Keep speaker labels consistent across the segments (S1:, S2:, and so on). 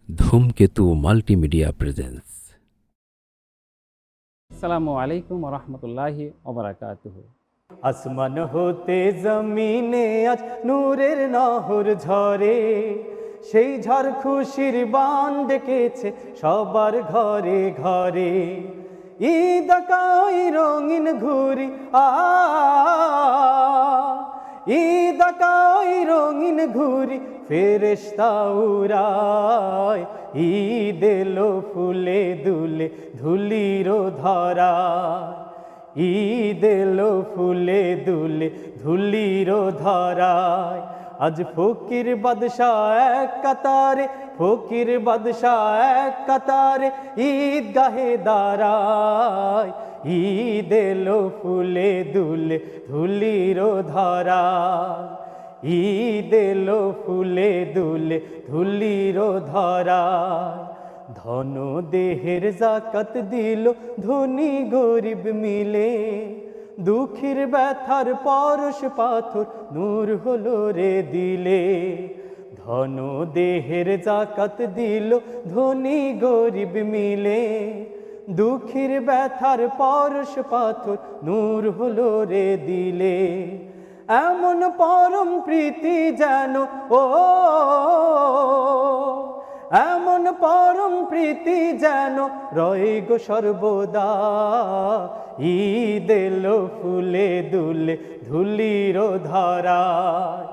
S1: ধূমকেতু multimedia presence.
S2: আসসালামু আলাইকুম রহমতুল্লাহি ওবারাকাতুহু।
S3: আসমান হতে জমিনে আজ নূরের নহর ঝরে, সেই ঝড় খুশির বান ডেকেছে সবার ঘরে ঘরে। ঈদ আকাই রঙিন ঘুরি ঈদ আকাই রঙিন ঘুরি ফেরেশতা উড়ায়। ঈদ এলো ফুলে দুলে ধুলির ধরায়, ঈদ এলো ফুলে দুলে ধুলির ধরায়। আজ ফকির বাদশাহ এক কাতারে, ফকির বাদশাহ এক কাতারে ঈদ গাহে দাঁড়ায়। ঈদ এলো ফুলে দুলে ধুলির ধরায়, ঈদ এলো ফুলে দুলে ধুলির ধরায়। ধন দেহের জাকাত দিল ধনী গরিব মিলে, দুঃখীর ব্যথার পরশ পাথর নূর হলো রে দিলে। ধন দেহের জাকাত দিল ধনী গরিব মিলে, দুঃখীর ব্যথার পরশ পাথর নূর হলো রে দিলে। এমন পরম প্রীতি যেন এমন পরম প্রীতি যেন রয় গো সর্বদা। ঈদ এলো ফুলে দুলে ধুলির ধরায়,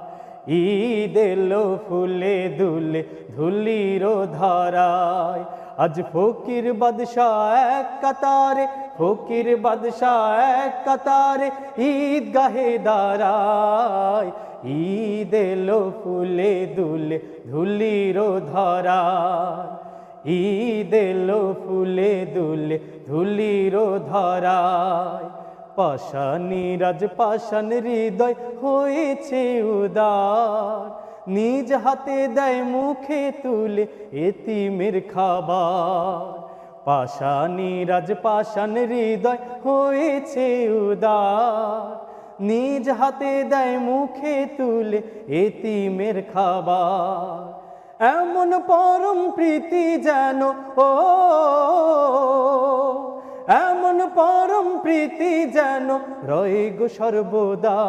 S3: ঈদ এলো ফুলে দুলে ধুলির ধরায়। আজ ফকির বাদশাহ এক কাতারে, ফকির বাদশাহ এক কাতারে ঈদ গাহে দাঁড়ায়। ঈদ এলো ফুলে দুলে ধুলির ধরায়, ঈদ এলো ফুলে দুলে ধুলির ধরায়। পাষাণী রাজ পাষাণ হৃদয় হয়েছে উদার, নিজ হাতে দেয় মুখে তুলে এতিমের খাবার। পাষাণী রাজ পাষাণ হৃদয় হয়েছে উদার, নিজ হাতে দেয় মুখে তুলে এতিমের খাবার। এমন পরম প্রীতি যেন এমন পরম প্রীতি যেন রয় গো সর্বদা।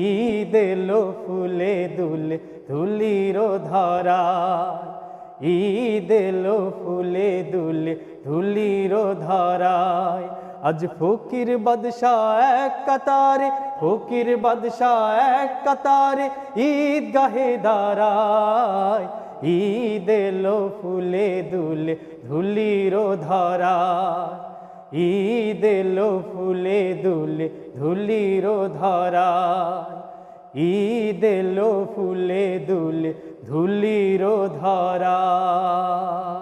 S3: ঈদ এলো ফুলে দুলে ধুলির ধরায়, ঈদ এলো ফুলে দুলে ধুলির ধরায়। আজ ফকির বাদশাহ এক কাতারে, ফকির বাদশাহ এক কাতারে ঈদ গাহে দাঁড়ায়। ঈদ এলো ফুলে দুলে ধুলির ধরায়, ঈদ এলো ফুলে দুলে ধুলির ধরায়। ঈদ এলো ফুলে দুলে ধুলির ধরায়।